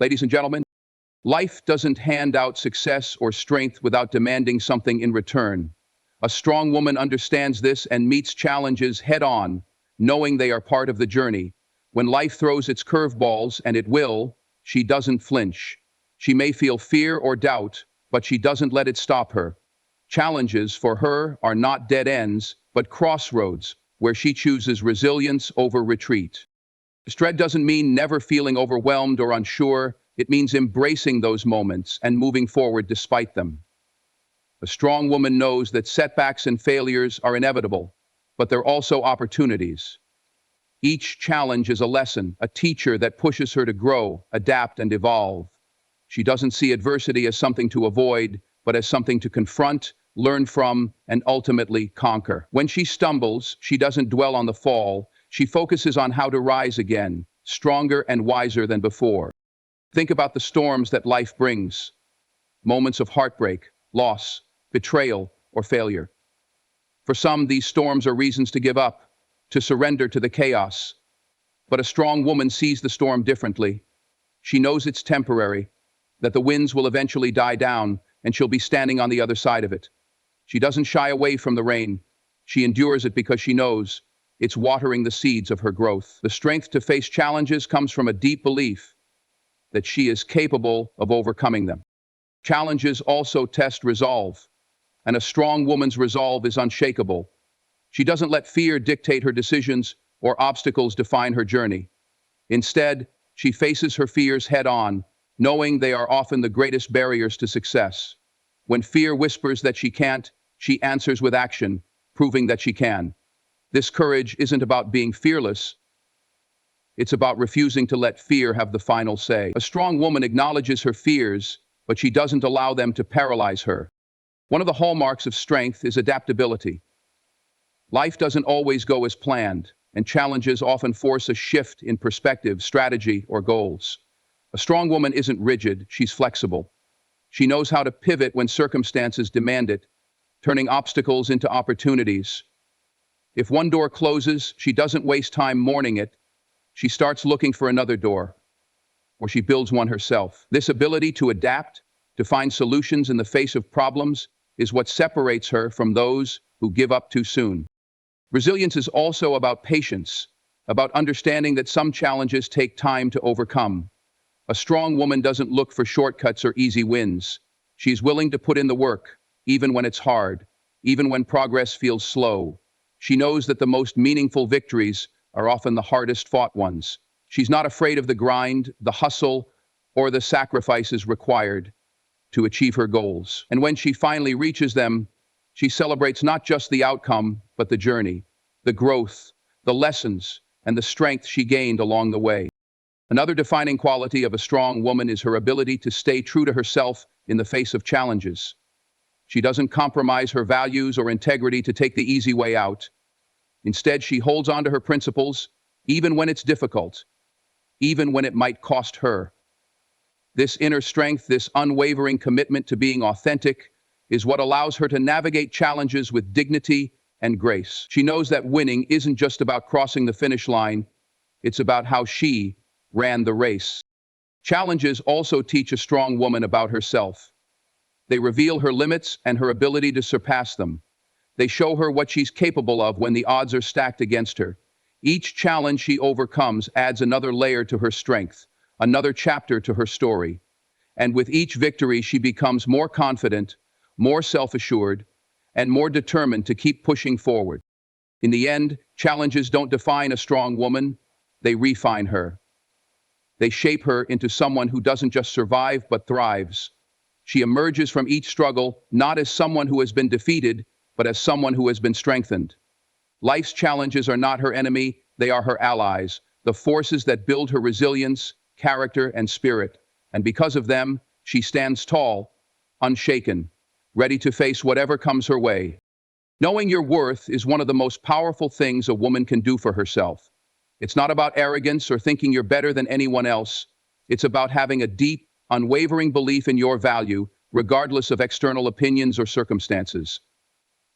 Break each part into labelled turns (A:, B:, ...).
A: Ladies and gentlemen, life doesn't hand out success or strength without demanding something in return. A strong woman understands this and meets challenges head-on, knowing they are part of the journey. When life throws its curveballs, and it will, she doesn't flinch. She may feel fear or doubt, but she doesn't let it stop her. Challenges for her are not dead ends, but crossroads, where she chooses resilience over retreat. Dread doesn't mean never feeling overwhelmed or unsure. It means embracing those moments and moving forward despite them. A strong woman knows that setbacks and failures are inevitable, but they're also opportunities. Each challenge is a lesson, a teacher that pushes her to grow, adapt, and evolve. She doesn't see adversity as something to avoid, but as something to confront, learn from, and ultimately conquer. When she stumbles, she doesn't dwell on the fall. She focuses on how to rise again, stronger and wiser than before. Think about the storms that life brings. Moments of heartbreak, loss, betrayal, or failure. For some, these storms are reasons to give up, to surrender to the chaos. But a strong woman sees the storm differently. She knows it's temporary, that the winds will eventually die down, and she'll be standing on the other side of it. She doesn't shy away from the rain. She endures it because she knows it's watering the seeds of her growth. The strength to face challenges comes from a deep belief that she is capable of overcoming them. Challenges also test resolve, and a strong woman's resolve is unshakable. She doesn't let fear dictate her decisions or obstacles define her journey. Instead, she faces her fears head-on, knowing they are often the greatest barriers to success. When fear whispers that she can't, she answers with action, proving that she can. This courage isn't about being fearless. It's about refusing to let fear have the final say. A strong woman acknowledges her fears, but she doesn't allow them to paralyze her. One of the hallmarks of strength is adaptability. Life doesn't always go as planned, and challenges often force a shift in perspective, strategy, or goals. A strong woman isn't rigid, she's flexible. She knows how to pivot when circumstances demand it, turning obstacles into opportunities. If one door closes, she doesn't waste time mourning it. She starts looking for another door, or she builds one herself. This ability to adapt, to find solutions in the face of problems, is what separates her from those who give up too soon. Resilience is also about patience, about understanding that some challenges take time to overcome. A strong woman doesn't look for shortcuts or easy wins. She's willing to put in the work, even when it's hard, even when progress feels slow. She knows that the most meaningful victories are often the hardest fought ones. She's not afraid of the grind, the hustle, or the sacrifices required to achieve her goals. And when she finally reaches them, she celebrates not just the outcome, but the journey, the growth, the lessons, and the strength she gained along the way. Another defining quality of a strong woman is her ability to stay true to herself in the face of challenges. She doesn't compromise her values or integrity to take the easy way out. Instead, she holds on to her principles, even when it's difficult, even when it might cost her. This inner strength, this unwavering commitment to being authentic, is what allows her to navigate challenges with dignity and grace. She knows that winning isn't just about crossing the finish line, it's about how she ran the race. Challenges also teach a strong woman about herself. They reveal her limits and her ability to surpass them. They show her what she's capable of when the odds are stacked against her. Each challenge she overcomes adds another layer to her strength, another chapter to her story. And with each victory, she becomes more confident, more self-assured, and more determined to keep pushing forward. In the end, challenges don't define a strong woman, they refine her. They shape her into someone who doesn't just survive, but thrives. She emerges from each struggle not as someone who has been defeated, but as someone who has been strengthened. Life's challenges are not her enemy, they are her allies, the forces that build her resilience, character, and spirit. And because of them, she stands tall, unshaken, ready to face whatever comes her way. Knowing your worth is one of the most powerful things a woman can do for herself. It's not about arrogance or thinking you're better than anyone else. It's about having a deep, unwavering belief in your value, regardless of external opinions or circumstances.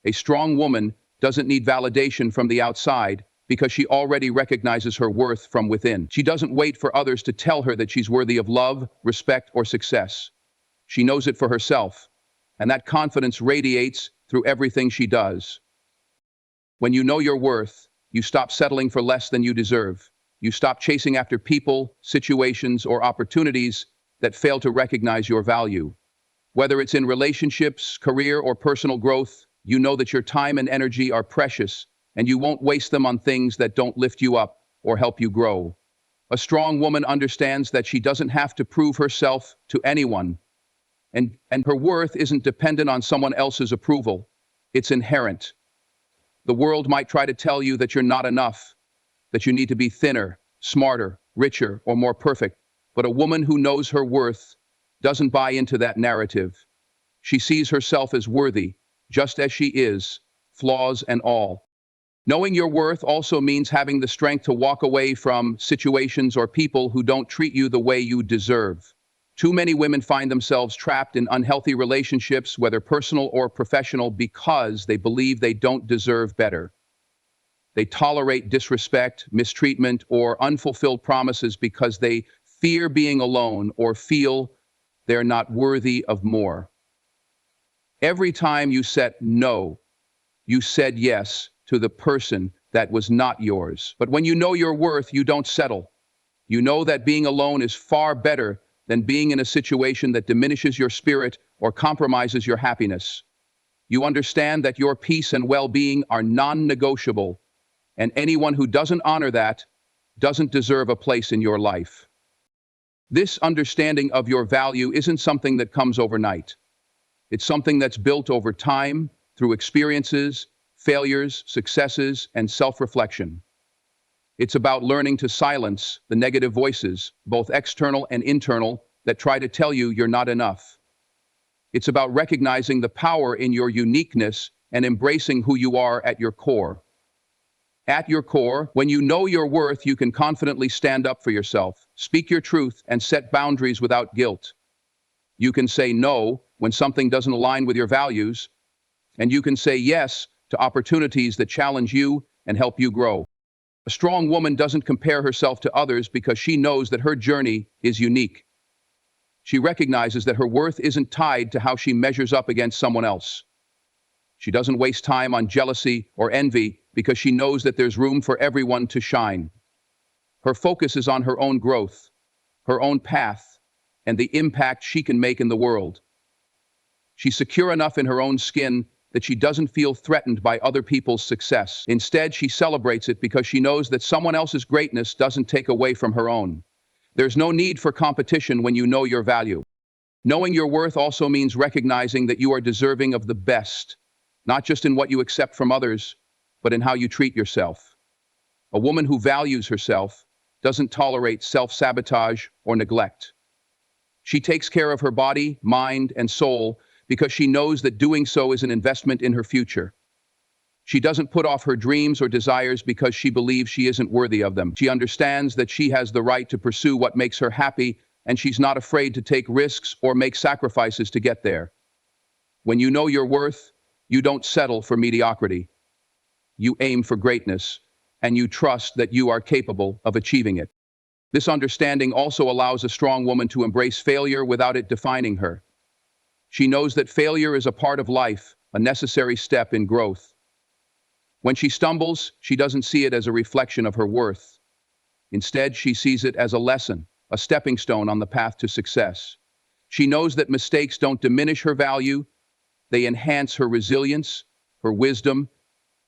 A: A strong woman doesn't need validation from the outside, because she already recognizes her worth from within. She doesn't wait for others to tell her that she's worthy of love, respect, or success. She knows it for herself, and that confidence radiates through everything she does. When you know your worth, you stop settling for less than you deserve. You stop chasing after people, situations, or opportunities that fail to recognize your value. Whether it's in relationships, career, or personal growth, you know that your time and energy are precious, and you won't waste them on things that don't lift you up or help you grow. A strong woman understands that she doesn't have to prove herself to anyone, and her worth isn't dependent on someone else's approval. It's inherent. The world might try to tell you that you're not enough, that you need to be thinner, smarter, richer, or more perfect. But a woman who knows her worth doesn't buy into that narrative. She sees herself as worthy, just as she is, flaws and all. Knowing your worth also means having the strength to walk away from situations or people who don't treat you the way you deserve. Too many women find themselves trapped in unhealthy relationships, whether personal or professional, because they believe they don't deserve better. They tolerate disrespect, mistreatment, or unfulfilled promises because they fear being alone or feel they're not worthy of more. Every time you said no, you said yes to the person that was not yours. But when you know your worth, you don't settle. You know that being alone is far better than being in a situation that diminishes your spirit or compromises your happiness. You understand that your peace and well-being are non-negotiable, and anyone who doesn't honor that doesn't deserve a place in your life. This understanding of your value isn't something that comes overnight. It's something that's built over time, through experiences, failures, successes, and self-reflection. It's about learning to silence the negative voices, both external and internal, that try to tell you you're not enough. It's about recognizing the power in your uniqueness and embracing who you are at your core. At your core, when you know your worth, you can confidently stand up for yourself, speak your truth, and set boundaries without guilt. You can say no when something doesn't align with your values, and you can say yes to opportunities that challenge you and help you grow. A strong woman doesn't compare herself to others because she knows that her journey is unique. She recognizes that her worth isn't tied to how she measures up against someone else. She doesn't waste time on jealousy or envy because she knows that there's room for everyone to shine. Her focus is on her own growth, her own path, and the impact she can make in the world. She's secure enough in her own skin that she doesn't feel threatened by other people's success. Instead, she celebrates it because she knows that someone else's greatness doesn't take away from her own. There's no need for competition when you know your value. Knowing your worth also means recognizing that you are deserving of the best, not just in what you accept from others, but in how you treat yourself. A woman who values herself doesn't tolerate self-sabotage or neglect. She takes care of her body, mind, and soul because she knows that doing so is an investment in her future. She doesn't put off her dreams or desires because she believes she isn't worthy of them. She understands that she has the right to pursue what makes her happy, and she's not afraid to take risks or make sacrifices to get there. When you know your worth, you don't settle for mediocrity. You aim for greatness, and you trust that you are capable of achieving it. This understanding also allows a strong woman to embrace failure without it defining her. She knows that failure is a part of life, a necessary step in growth. When she stumbles, she doesn't see it as a reflection of her worth. Instead, she sees it as a lesson, a stepping stone on the path to success. She knows that mistakes don't diminish her value, they enhance her resilience, her wisdom,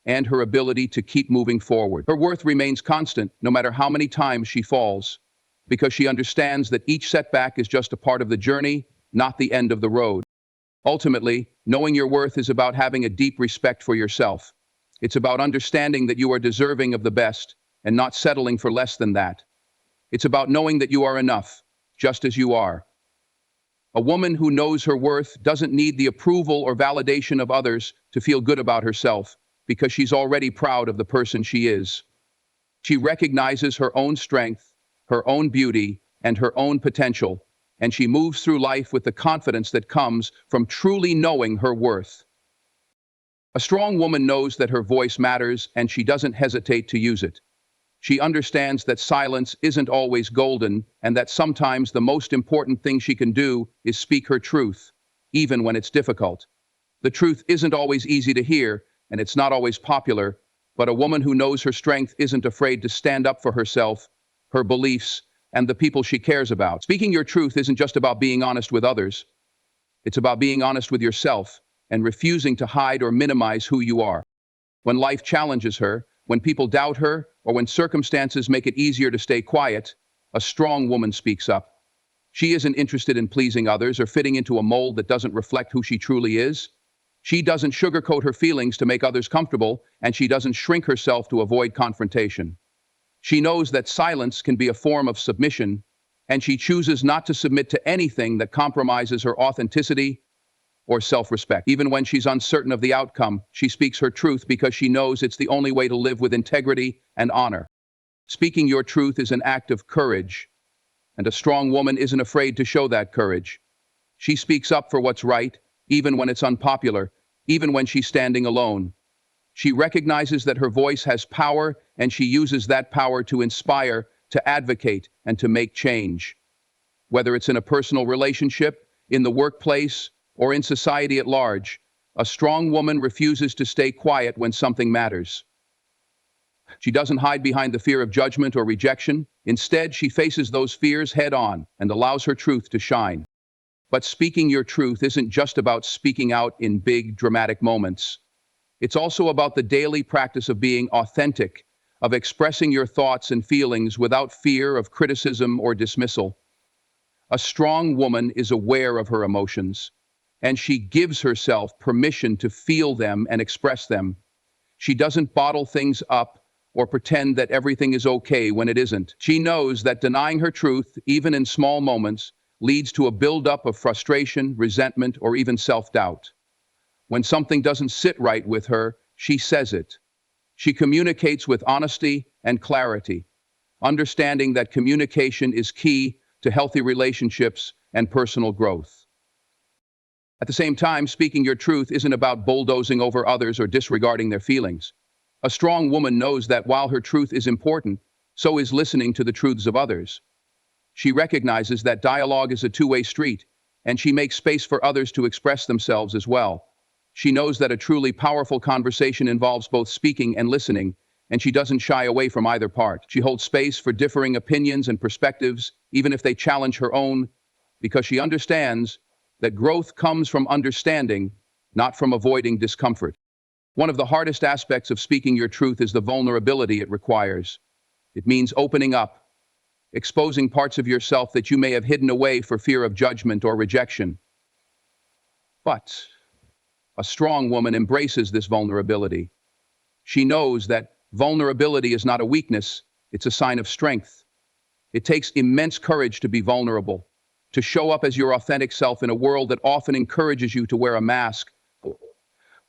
A: and her ability to keep moving forward. Her worth remains constant no matter how many times she falls, because she understands that each setback is just a part of the journey, not the end of the road. Ultimately, knowing your worth is about having a deep respect for yourself. It's about understanding that you are deserving of the best and not settling for less than that. It's about knowing that you are enough, just as you are. A woman who knows her worth doesn't need the approval or validation of others to feel good about herself, because she's already proud of the person she is. She recognizes her own strength, her own beauty, and her own potential, and she moves through life with the confidence that comes from truly knowing her worth. A strong woman knows that her voice matters and she doesn't hesitate to use it. She understands that silence isn't always golden and that sometimes the most important thing she can do is speak her truth, even when it's difficult. The truth isn't always easy to hear, and it's not always popular, but a woman who knows her strength isn't afraid to stand up for herself, her beliefs, and the people she cares about. Speaking your truth isn't just about being honest with others. It's about being honest with yourself and refusing to hide or minimize who you are. When life challenges her, when people doubt her, or when circumstances make it easier to stay quiet, a strong woman speaks up. She isn't interested in pleasing others or fitting into a mold that doesn't reflect who she truly is. She doesn't sugarcoat her feelings to make others comfortable, and she doesn't shrink herself to avoid confrontation. She knows that silence can be a form of submission, and she chooses not to submit to anything that compromises her authenticity or self-respect. Even when she's uncertain of the outcome, she speaks her truth because she knows it's the only way to live with integrity and honor. Speaking your truth is an act of courage, and a strong woman isn't afraid to show that courage. She speaks up for what's right, even when it's unpopular, even when she's standing alone. She recognizes that her voice has power, and she uses that power to inspire, to advocate, and to make change. Whether it's in a personal relationship, in the workplace, or in society at large, a strong woman refuses to stay quiet when something matters. She doesn't hide behind the fear of judgment or rejection. Instead, she faces those fears head-on and allows her truth to shine. But speaking your truth isn't just about speaking out in big, dramatic moments. It's also about the daily practice of being authentic, of expressing your thoughts and feelings without fear of criticism or dismissal. A strong woman is aware of her emotions, and she gives herself permission to feel them and express them. She doesn't bottle things up or pretend that everything is okay when it isn't. She knows that denying her truth, even in small moments, leads to a buildup of frustration, resentment, or even self-doubt. When something doesn't sit right with her, she says it. She communicates with honesty and clarity, understanding that communication is key to healthy relationships and personal growth. At the same time, speaking your truth isn't about bulldozing over others or disregarding their feelings. A strong woman knows that while her truth is important, so is listening to the truths of others. She recognizes that dialogue is a two-way street, and she makes space for others to express themselves as well. She knows that a truly powerful conversation involves both speaking and listening, and she doesn't shy away from either part. She holds space for differing opinions and perspectives, even if they challenge her own, because she understands that growth comes from understanding, not from avoiding discomfort. One of the hardest aspects of speaking your truth is the vulnerability it requires. It means opening up, exposing parts of yourself that you may have hidden away for fear of judgment or rejection. But a strong woman embraces this vulnerability. She knows that vulnerability is not a weakness, it's a sign of strength. It takes immense courage to be vulnerable, to show up as your authentic self in a world that often encourages you to wear a mask.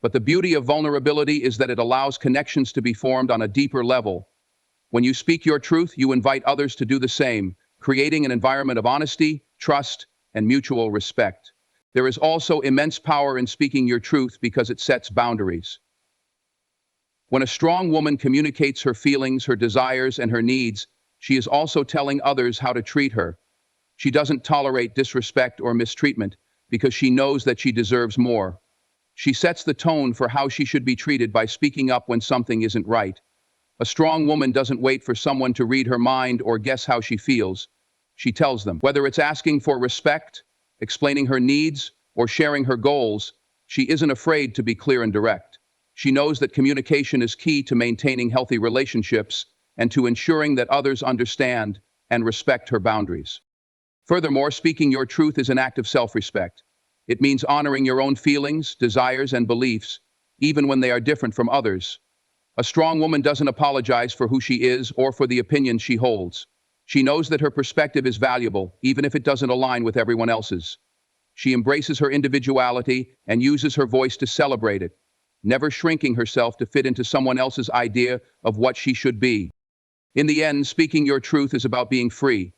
A: But the beauty of vulnerability is that it allows connections to be formed on a deeper level. When you speak your truth, you invite others to do the same, creating an environment of honesty, trust, and mutual respect. There is also immense power in speaking your truth because it sets boundaries. When a strong woman communicates her feelings, her desires, and her needs, she is also telling others how to treat her. She doesn't tolerate disrespect or mistreatment because she knows that she deserves more. She sets the tone for how she should be treated by speaking up when something isn't right. A strong woman doesn't wait for someone to read her mind or guess how she feels. She tells them. Whether it's asking for respect, explaining her needs, or sharing her goals, she isn't afraid to be clear and direct. She knows that communication is key to maintaining healthy relationships and to ensuring that others understand and respect her boundaries. Furthermore, speaking your truth is an act of self-respect. It means honoring your own feelings, desires, and beliefs, even when they are different from others. A strong woman doesn't apologize for who she is or for the opinions she holds. She knows that her perspective is valuable, even if it doesn't align with everyone else's. She embraces her individuality and uses her voice to celebrate it, never shrinking herself to fit into someone else's idea of what she should be. In the end, speaking your truth is about being free.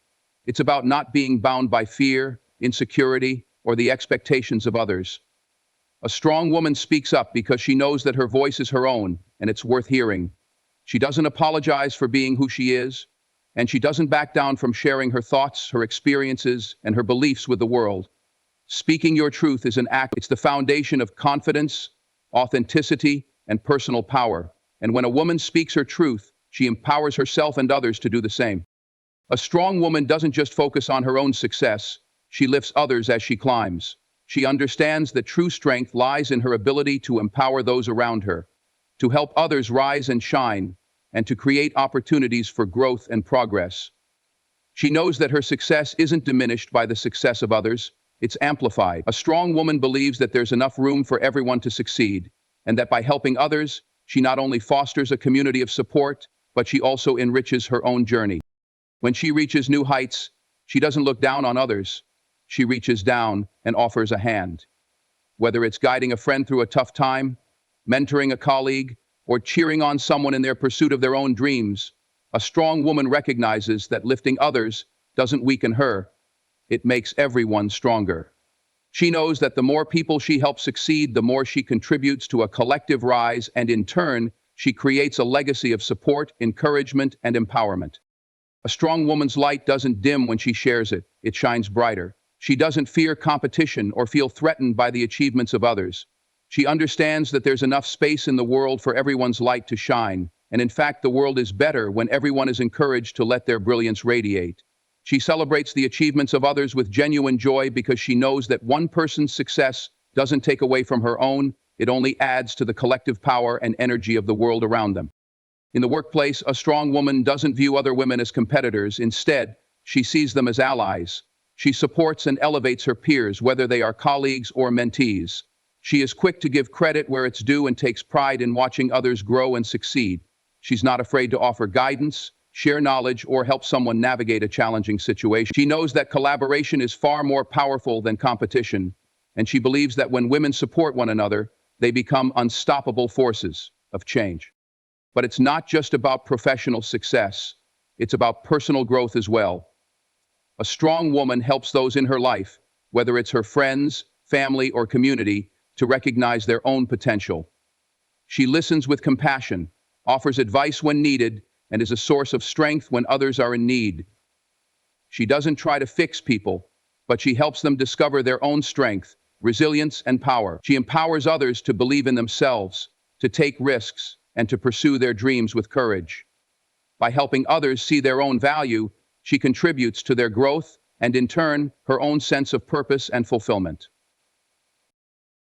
A: It's about not being bound by fear, insecurity, or the expectations of others. A strong woman speaks up because she knows that her voice is her own and it's worth hearing. She doesn't apologize for being who she is, and she doesn't back down from sharing her thoughts, her experiences, and her beliefs with the world. Speaking your truth is an act. It's the foundation of confidence, authenticity, and personal power. And when a woman speaks her truth, she empowers herself and others to do the same. A strong woman doesn't just focus on her own success, she lifts others as she climbs. She understands that true strength lies in her ability to empower those around her, to help others rise and shine, and to create opportunities for growth and progress. She knows that her success isn't diminished by the success of others, it's amplified. A strong woman believes that there's enough room for everyone to succeed, and that by helping others, she not only fosters a community of support, but she also enriches her own journey. When she reaches new heights, she doesn't look down on others. She reaches down and offers a hand. Whether it's guiding a friend through a tough time, mentoring a colleague, or cheering on someone in their pursuit of their own dreams, a strong woman recognizes that lifting others doesn't weaken her, it makes everyone stronger. She knows that the more people she helps succeed, the more she contributes to a collective rise, and in turn, she creates a legacy of support, encouragement, and empowerment. A strong woman's light doesn't dim when she shares it, it shines brighter. She doesn't fear competition or feel threatened by the achievements of others. She understands that there's enough space in the world for everyone's light to shine, and in fact, the world is better when everyone is encouraged to let their brilliance radiate. She celebrates the achievements of others with genuine joy because she knows that one person's success doesn't take away from her own, it only adds to the collective power and energy of the world around them. In the workplace, a strong woman doesn't view other women as competitors. Instead, she sees them as allies. She supports and elevates her peers, whether they are colleagues or mentees. She is quick to give credit where it's due and takes pride in watching others grow and succeed. She's not afraid to offer guidance, share knowledge, or help someone navigate a challenging situation. She knows that collaboration is far more powerful than competition, and she believes that when women support one another, they become unstoppable forces of change. But it's not just about professional success, it's about personal growth as well. A strong woman helps those in her life, whether it's her friends, family, or community, to recognize their own potential. She listens with compassion, offers advice when needed, and is a source of strength when others are in need. She doesn't try to fix people, but she helps them discover their own strength, resilience, and power. She empowers others to believe in themselves, to take risks, and to pursue their dreams with courage. By helping others see their own value, she contributes to their growth and, in turn, her own sense of purpose and fulfillment.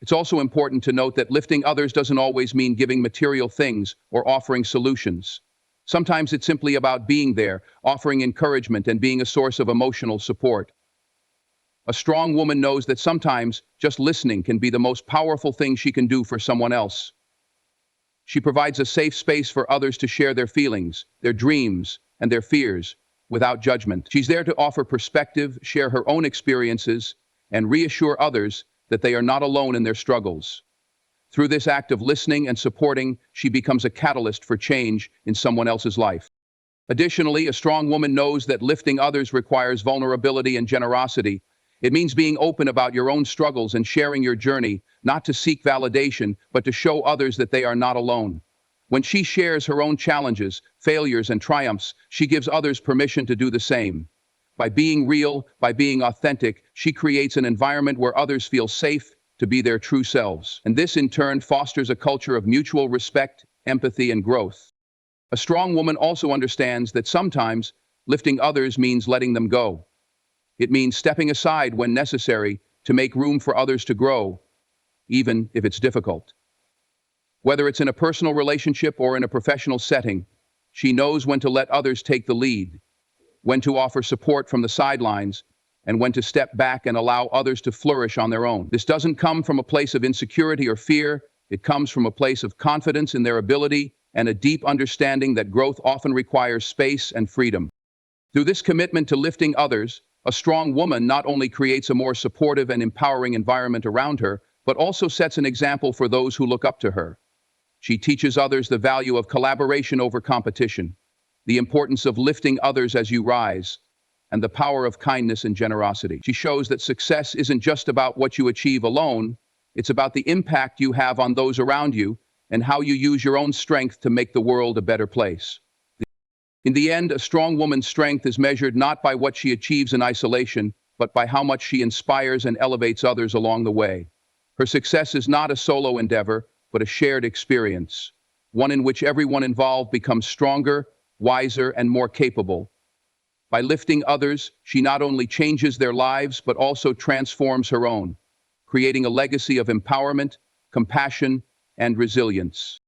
A: It's also important to note that lifting others doesn't always mean giving material things or offering solutions. Sometimes it's simply about being there, offering encouragement, and being a source of emotional support. A strong woman knows that sometimes just listening can be the most powerful thing she can do for someone else. She provides a safe space for others to share their feelings, their dreams, and their fears without judgment. She's there to offer perspective, share her own experiences, and reassure others that they are not alone in their struggles. Through this act of listening and supporting, she becomes a catalyst for change in someone else's life. Additionally, a strong woman knows that lifting others requires vulnerability and generosity. It means being open about your own struggles and sharing your journey, not to seek validation, but to show others that they are not alone. When she shares her own challenges, failures, and triumphs, she gives others permission to do the same. By being real, by being authentic, she creates an environment where others feel safe to be their true selves. And this, in turn, fosters a culture of mutual respect, empathy, and growth. A strong woman also understands that sometimes lifting others means letting them go. It means stepping aside when necessary to make room for others to grow, even if it's difficult. Whether it's in a personal relationship or in a professional setting, she knows when to let others take the lead, when to offer support from the sidelines, and when to step back and allow others to flourish on their own. This doesn't come from a place of insecurity or fear. It comes from a place of confidence in their ability and a deep understanding that growth often requires space and freedom. Through this commitment to lifting others, a strong woman not only creates a more supportive and empowering environment around her, but also sets an example for those who look up to her. She teaches others the value of collaboration over competition, the importance of lifting others as you rise, and the power of kindness and generosity. She shows that success isn't just about what you achieve alone, It's about the impact you have on those around you and how you use your own strength to make the world a better place. In the end, a strong woman's strength is measured not by what she achieves in isolation, but by how much she inspires and elevates others along the way. Her success is not a solo endeavor, but a shared experience, one in which everyone involved becomes stronger, wiser, and more capable. By lifting others, she not only changes their lives, but also transforms her own, creating a legacy of empowerment, compassion, and resilience.